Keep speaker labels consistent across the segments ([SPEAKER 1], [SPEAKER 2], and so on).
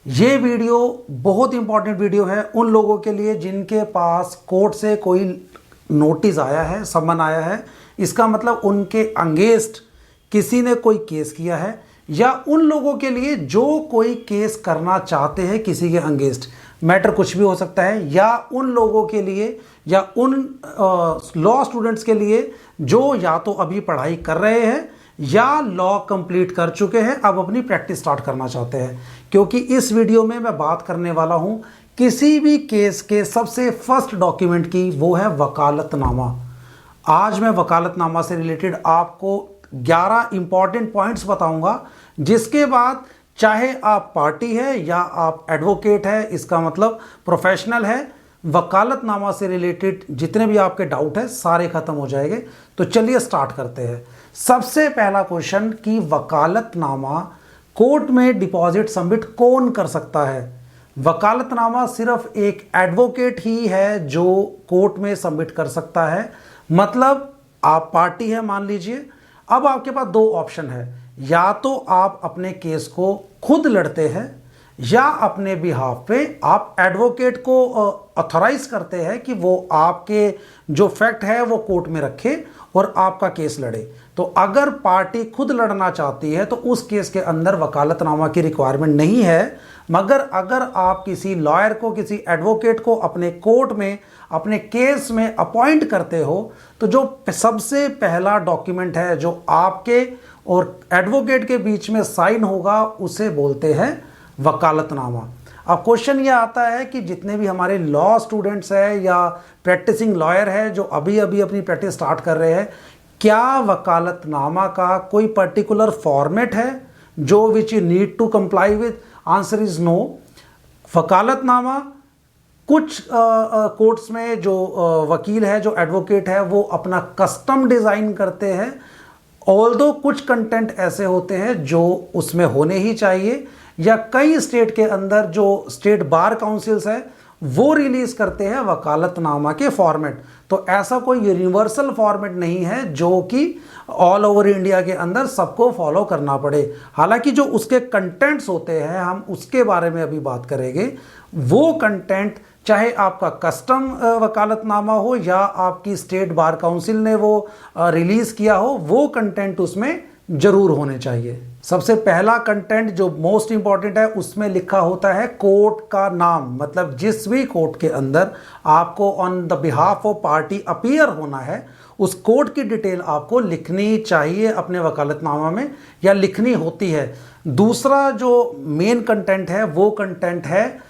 [SPEAKER 1] ये वीडियो बहुत important video है उन लोगों के लिए जिनके पास कोर्ट से कोई नोटिस आया है, समन आया है। इसका मतलब उनके अगेंस्ट किसी ने कोई केस किया है, या उन लोगों के लिए जो कोई केस करना चाहते हैं किसी के अगेंस्ट। मैटर कुछ भी हो सकता है, या उन लोगों के लिए या उन लॉ स्टूडेंट्स के लिए जो या तो अभी पढ़ाई कर रहे हैं या लॉ कंप्लीट कर चुके हैं, अब अपनी प्रैक्टिस स्टार्ट करना चाहते हैं। क्योंकि इस वीडियो में मैं बात करने वाला हूं किसी भी केस के सबसे फर्स्ट डॉक्यूमेंट की, वो है वकालतनामा। आज मैं वकालतनामा से रिलेटेड आपको 11 इंपॉर्टेंट पॉइंट्स बताऊंगा, जिसके बाद चाहे आप पार्टी है या आप एडवोकेट है, इसका मतलब प्रोफेशनल है, वकालतनामा से रिलेटेड जितने भी आपके डाउट है सारे खत्म हो जाएंगे। तो चलिए स्टार्ट करते हैं। सबसे पहला क्वेश्चन कि वकालतनामा कोर्ट में डिपॉजिट सबमिट कौन कर सकता है। वकालतनामा सिर्फ एक एडवोकेट ही है जो कोर्ट में सबमिट कर सकता है। मतलब आप पार्टी है मान लीजिए, अब आपके पास दो ऑप्शन है, या तो आप अपने केस को खुद लड़ते हैं या अपने बिहाफ पे आप एडवोकेट को ऑथराइज करते हैं कि वो आपके जो फैक्ट है वो कोर्ट में रखे और आपका केस लड़े। तो अगर पार्टी खुद लड़ना चाहती है तो उस केस के अंदर वकालतनामा की रिक्वायरमेंट नहीं है। मगर अगर आप किसी लॉयर को, किसी एडवोकेट को अपने कोर्ट में, अपने केस में अपॉइंट करते हो, तो जो सबसे पहला डॉक्यूमेंट है जो आपके और एडवोकेट के बीच में साइन होगा उसे बोलते हैं वकालतनामा। अब क्वेश्चन ये आता है कि जितने भी हमारे लॉ स्टूडेंट्स हैं या प्रैक्टिसिंग लॉयर है जो अभी अभी अपनी प्रैक्टिस स्टार्ट कर रहे हैं, क्या वकालतनामा का कोई पर्टिकुलर फॉर्मेट है जो which you need to comply with? Answer is no. वकालतनामा कुछ कोर्ट्स में जो वकील है, जो एडवोकेट है, वो अपना कस्टम डिज़ाइन करते हैं। ऑल्दो कुछ कंटेंट ऐसे होते हैं जो उसमें होने ही चाहिए, या कई स्टेट के अंदर जो स्टेट बार काउंसिल्स है वो रिलीज करते हैं वकालतनामा के फॉर्मेट। तो ऐसा कोई यूनिवर्सल फॉर्मेट नहीं है जो कि ऑल ओवर इंडिया के अंदर सबको फॉलो करना पड़े। हालांकि जो उसके कंटेंट्स होते हैं, हम उसके बारे में अभी बात करेंगे। वो कंटेंट चाहे आपका कस्टम वकालतनामा हो या आपकी स्टेट बार काउंसिल ने वो रिलीज किया हो, वो कंटेंट उसमें जरूर होने चाहिए। सबसे पहला कंटेंट जो मोस्ट इंपॉर्टेंट है, उसमें लिखा होता है कोर्ट का नाम। मतलब जिस भी कोर्ट के अंदर आपको on the behalf of party appear होना है, उस कोर्ट की डिटेल आपको लिखनी चाहिए अपने वकालतनामा में, या लिखनी होती है। दूसरा जो मेन कंटेंट है वो कंटेंट है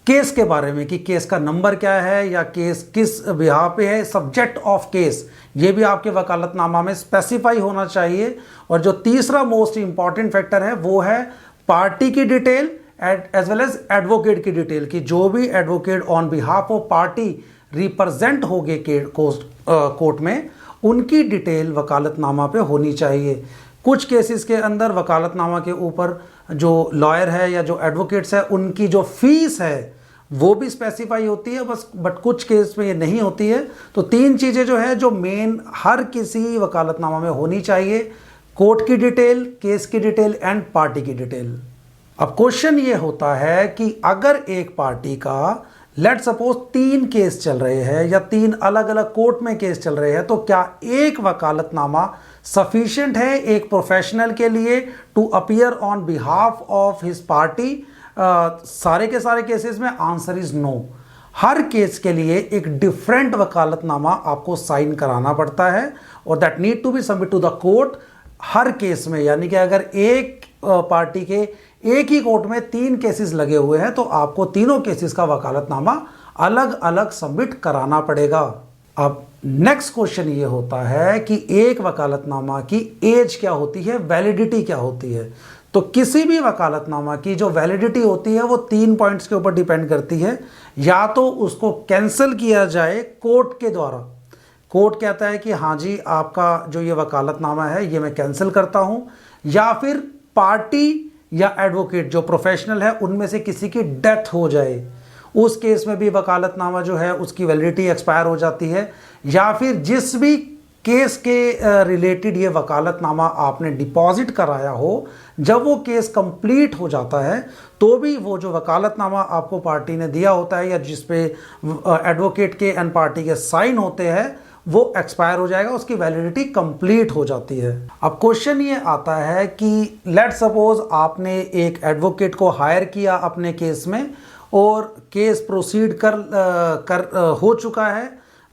[SPEAKER 1] केस के बारे में, कि केस का नंबर क्या है या केस किस बिहाफ पे है, सब्जेक्ट ऑफ केस, ये भी आपके वकालतनामा में स्पेसिफाई होना चाहिए। और जो तीसरा मोस्ट इंपॉर्टेंट फैक्टर है वो है पार्टी की detail as well as advocate की डिटेल, कि जो भी advocate on behalf of party represent होंगे कोर्ट में, उनकी डिटेल वकालतनामा पे होनी चाहिए। कुछ केसेस के अंदर वकालतनामा के ऊपर जो लॉयर है या जो एडवोकेट्स है उनकी जो फीस है वो भी स्पेसिफाई होती है, बस बट कुछ केस में ये नहीं होती है। तो तीन चीज़ें जो है जो मेन हर किसी वकालतनामा में होनी चाहिए: कोर्ट की डिटेल, केस की डिटेल एंड पार्टी की डिटेल। अब क्वेश्चन ये होता है कि अगर एक पार्टी का लेट सपोज 3 केस चल रहे हैं या 3 अलग अलग कोर्ट में केस चल रहे हैं, तो क्या एक वकालतनामा सफिशिएंट है एक प्रोफेशनल के लिए to appear on behalf of his party सारे के सारे केसेस में? Answer is no. हर केस के लिए एक डिफरेंट वकालतनामा आपको साइन कराना पड़ता है, और that need to be submit to the court हर केस में। यानी कि अगर एक पार्टी के एक ही कोर्ट में 3 केसेस लगे हुए हैं तो आपको तीनों केसेस का वकालतनामा अलग अलग सबमिट कराना पड़ेगा। अब नेक्स्ट क्वेश्चन ये होता है कि एक वकालतनामा की एज क्या होती है, वैलिडिटी क्या होती है? तो किसी भी वकालतनामा की जो वैलिडिटी होती है वो 3 पॉइंट्स के ऊपर डिपेंड करती है। या तो उसको कैंसिल किया जाए कोर्ट के द्वारा, कोर्ट कहता है कि हाँ जी आपका जो ये वकालतनामा है ये मैं कैंसिल करता हूँ, या फिर पार्टी या एडवोकेट जो प्रोफेशनल है उनमें से किसी की डेथ हो जाए, उस केस में भी वकालतनामा जो है उसकी वैलिडिटी एक्सपायर हो जाती है। या फिर जिस भी केस के रिलेटेड ये वकालतनामा आपने डिपॉजिट कराया हो, जब वो केस कंप्लीट हो जाता है तो भी वो जो वकालतनामा आपको पार्टी ने दिया होता है या जिस पे एडवोकेट के एंड पार्टी के साइन होते हैं वो एक्सपायर हो जाएगा, उसकी वैलिडिटी कंप्लीट हो जाती है। अब क्वेश्चन ये आता है कि लेट सपोज आपने एक एडवोकेट को हायर किया अपने केस में और केस प्रोसीड हो चुका है,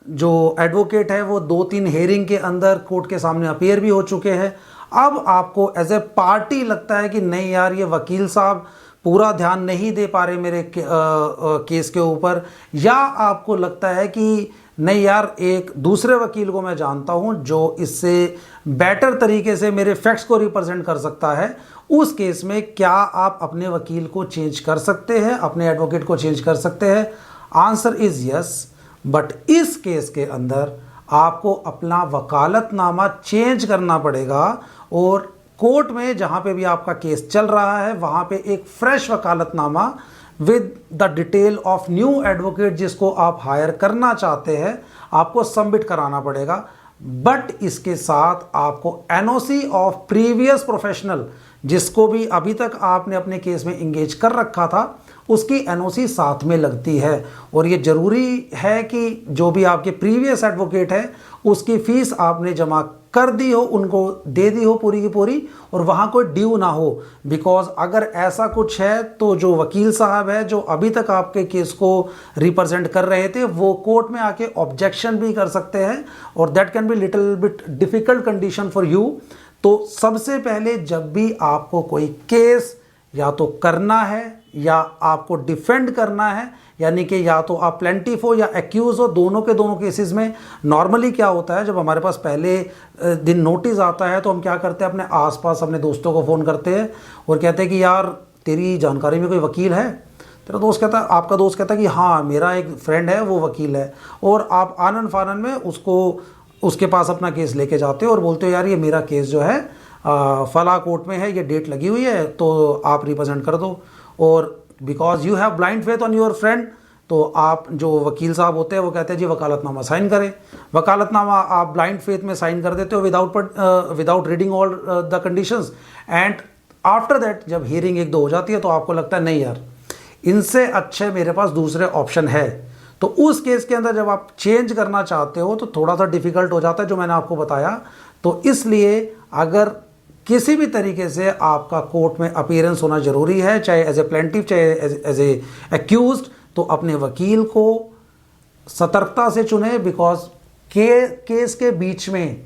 [SPEAKER 1] जो एडवोकेट है वो 2-3 हेयरिंग के अंदर कोर्ट के सामने अपीयर भी हो चुके हैं। अब आपको एज ए पार्टी लगता है कि नहीं यार, ये वकील साहब पूरा ध्यान नहीं दे पा रहे मेरे केस के ऊपर, या आपको लगता है कि नहीं यार, एक दूसरे वकील को मैं जानता हूं जो इससे बेटर तरीके से मेरे फैक्ट्स को रिप्रेजेंट कर सकता है, उस केस में क्या आप अपने वकील को चेंज कर सकते हैं, अपने एडवोकेट को चेंज कर सकते हैं? आंसर इज यस, बट इस केस के अंदर आपको अपना वकालतनामा चेंज करना पड़ेगा और कोर्ट में जहां पे भी आपका केस चल रहा है वहां पे एक फ्रेश वकालतनामा with the detail of new advocate जिसको आप हायर करना चाहते हैं आपको सबमिट कराना पड़ेगा। बट इसके साथ आपको एनओसी ऑफ प्रीवियस प्रोफेशनल जिसको भी अभी तक आपने अपने केस में इंगेज कर रखा था उसकी एनओसी साथ में लगती है। और ये जरूरी है कि जो भी आपके प्रीवियस एडवोकेट है उसकी फीस आपने जमा कर दी हो, उनको दे दी हो पूरी की पूरी, और वहाँ कोई ड्यू ना हो। बिकॉज अगर ऐसा कुछ है तो जो वकील साहब है जो अभी तक आपके केस को रिप्रेजेंट कर रहे थे वो कोर्ट में आके ऑब्जेक्शन भी कर सकते हैं और that can be little bit difficult condition for you. तो सबसे पहले जब भी आपको कोई केस या तो करना है या आपको डिफेंड करना है, यानी कि या तो आप प्लेंटिफ हो या एक्यूज हो, दोनों के दोनों केसेस में नॉर्मली क्या होता है, जब हमारे पास पहले दिन नोटिस आता है तो हम क्या करते हैं, अपने आसपास अपने दोस्तों को फ़ोन करते हैं और कहते हैं कि यार तेरी जानकारी में कोई वकील है? तेरा दोस्त कहता है, आपका दोस्त कहता है कि हाँ मेरा एक फ्रेंड है वो वकील है, और आप आनन फानन में उसके पास अपना केस लेके जाते हो और बोलते हो यार ये मेरा केस जो है फला कोर्ट में है, ये डेट लगी हुई है तो आप रिप्रेजेंट कर दो। और because you have blind faith on your friend, तो आप जो वकील साहब होते हैं वो कहते हैं जी वकालतनामा साइन करें। वकालतनामा आप ब्लाइंड फेथ में साइन कर देते हो without reading all the conditions, and after that जब हियरिंग 1-2 हो जाती है तो आपको लगता है नहीं यार इनसे अच्छे मेरे पास दूसरे ऑप्शन है। तो उस केस के अंदर जब आप चेंज करना चाहते हो तो थोड़ा सा डिफिकल्ट हो जाता है, जो मैंने आपको बताया। तो इसलिए अगर किसी भी तरीके से आपका कोर्ट में अपीयरेंस होना जरूरी है, चाहे एज ए प्लेंटिफ चाहे एज ए एक्यूज्ड, तो अपने वकील को सतर्कता से चुने। बिकॉज केस के बीच में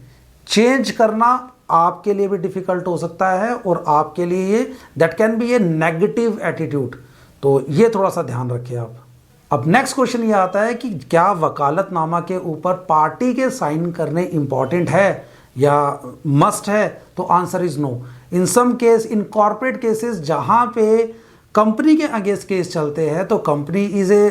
[SPEAKER 1] चेंज करना आपके लिए भी डिफिकल्ट हो सकता है और आपके लिए ये that can be A negative attitude, तो ये थोड़ा सा ध्यान रखिए आप। अब नेक्स्ट क्वेश्चन ये आता है कि क्या वकालतनामा के ऊपर पार्टी के साइन करने इंपॉर्टेंट है या मस्ट है? तो answer is no. In some case, in corporate cases जहां पे कंपनी के अगेंस्ट केस चलते हैं तो company is a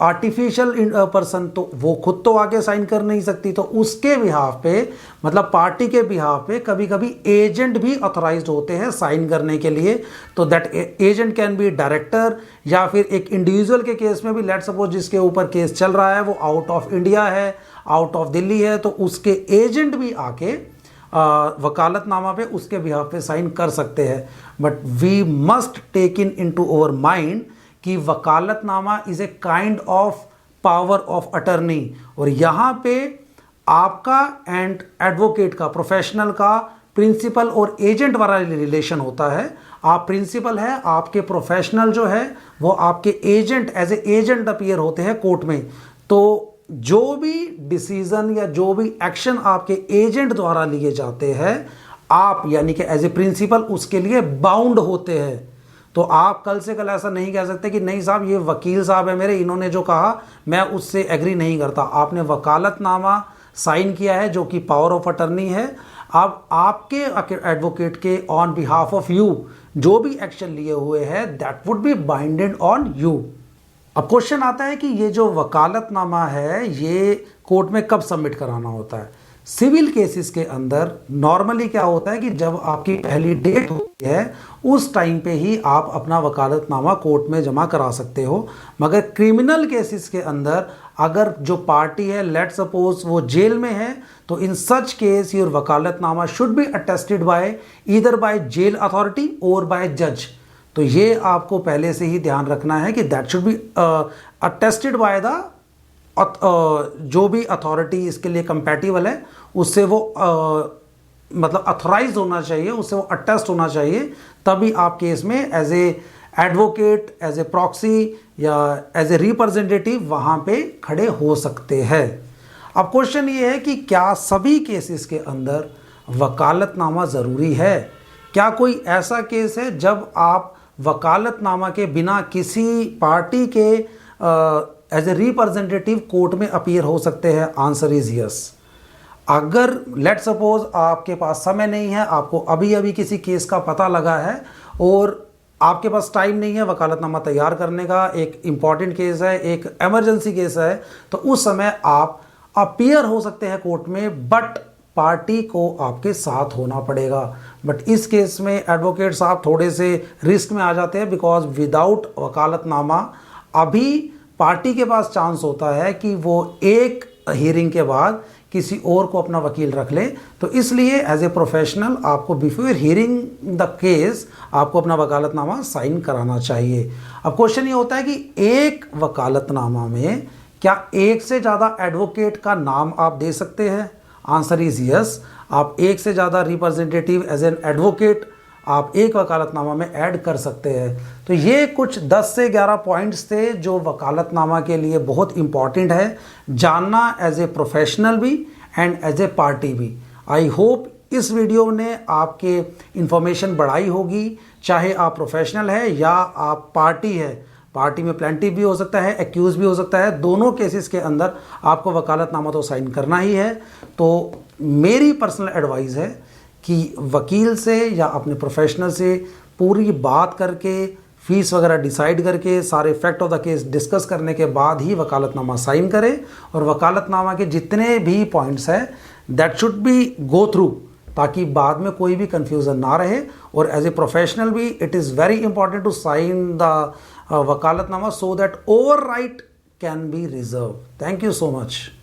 [SPEAKER 1] artificial person, तो वो खुद तो आके साइन कर नहीं सकती, तो उसके बिहाफ पे मतलब पार्टी के बिहाफ पे कभी कभी एजेंट भी ऑथराइज्ड होते हैं साइन करने के लिए। तो that agent can be director, या फिर एक इंडिविजुअल के केस में भी लेट सपोज जिसके ऊपर केस चल रहा है वो आउट ऑफ इंडिया है, आउट ऑफ दिल्ली है, तो उसके एजेंट भी आके वकालतनामा पे उसके बिहाफ पे साइन कर सकते हैं। But we must take into our mind कि वकालतनामा is a kind of power of attorney, और यहाँ पे आपका एंड एडवोकेट का, प्रोफेशनल का प्रिंसिपल और एजेंट वाला रिलेशन होता है। आप प्रिंसिपल है, आपके प्रोफेशनल जो है वो आपके agent as a agent appear होते हैं कोर्ट में। तो जो भी डिसीजन या जो भी एक्शन आपके एजेंट द्वारा लिए जाते हैं आप यानी कि एज ए प्रिंसिपल उसके लिए बाउंड होते हैं। तो आप कल से कल ऐसा नहीं कह सकते कि नहीं साहब ये वकील साहब है मेरे, इन्होंने जो कहा मैं उससे एग्री नहीं करता। आपने वकालतनामा साइन किया है जो कि पावर ऑफ अटर्नी है। अब आपके एडवोकेट के ऑन बिहाफ ऑफ यू जो भी एक्शन लिए हुए हैं that would be binded on you. अब क्वेश्चन आता है कि ये जो वकालतनामा है ये कोर्ट में कब सबमिट कराना होता है? सिविल केसेस के अंदर नॉर्मली क्या होता है कि जब आपकी पहली डेट होती है उस टाइम पे ही आप अपना वकालतनामा कोर्ट में जमा करा सकते हो। मगर क्रिमिनल केसेस के अंदर अगर जो पार्टी है, लेट सपोज वो जेल में है, तो in such case your vakalatnama should be attested by either by jail authority और बाय जज। तो ये आपको पहले से ही ध्यान रखना है कि that should be attested by the जो भी अथॉरिटी इसके लिए कंपैटिबल है उससे वो मतलब अथोराइज होना चाहिए, उससे वो अटेस्ट होना चाहिए, तभी आप केस में as a advocate, as a proxy या एज ए रिप्रेजेंटेटिव वहाँ पे खड़े हो सकते हैं। अब क्वेश्चन ये है कि क्या सभी केसेस के अंदर वकालतनामा ज़रूरी है? क्या कोई ऐसा केस है जब आप वकालतनामा के बिना किसी पार्टी के एज ए रिप्रेजेंटेटिव कोर्ट में अपीयर हो सकते हैं? Answer is yes. अगर लेट सपोज आपके पास समय नहीं है, आपको अभी अभी किसी केस का पता लगा है और आपके पास टाइम नहीं है वकालतनामा तैयार करने का, एक इम्पॉर्टेंट केस है, एक एमरजेंसी केस है, तो उस समय आप अपीयर हो सकते हैं कोर्ट में, बट पार्टी को आपके साथ होना पड़ेगा। बट इस केस में एडवोकेट साहब थोड़े से रिस्क में आ जाते हैं, बिकॉज विदाउट वकालतनामा अभी पार्टी के पास चांस होता है कि वो एक हियरिंग के बाद किसी और को अपना वकील रख ले। तो इसलिए एज ए प्रोफेशनल आपको बिफोर हियरिंग द केस आपको अपना वकालतनामा साइन कराना चाहिए। अब क्वेश्चन ये होता है कि एक वकालतनामा में क्या एक से ज़्यादा एडवोकेट का नाम आप दे सकते हैं? Answer is yes. आप एक से ज़्यादा रिप्रेजेंटेटिव एज एन एडवोकेट आप एक वकालतनामा में ऐड कर सकते हैं। तो ये कुछ 10 से 11 पॉइंट्स थे जो वकालतनामा के लिए बहुत इंपॉर्टेंट है जानना, एज ए प्रोफेशनल भी एंड एज ए पार्टी भी। आई होप इस वीडियो ने आपके इंफॉर्मेशन बढ़ाई होगी, चाहे आप प्रोफेशनल है या आप पार्टी है। पार्टी में प्लेंटिफ भी हो सकता है, एक्यूज भी हो सकता है, दोनों केसेस के अंदर आपको वकालतनामा तो साइन करना ही है। तो मेरी पर्सनल एडवाइस है कि वकील से या अपने प्रोफेशनल से पूरी बात करके, फीस वगैरह डिसाइड करके, सारे fact of the case discuss करने के बाद ही वकालतनामा साइन करें। और वकालतनामा के जितने भी पॉइंट्स हैं that should be go through, ताकि बाद में कोई भी कंफ्यूजन ना रहे। और एज ए प्रोफेशनल भी it is very important to sign the vakalatnama so that overright can be reserved. Thank you so much.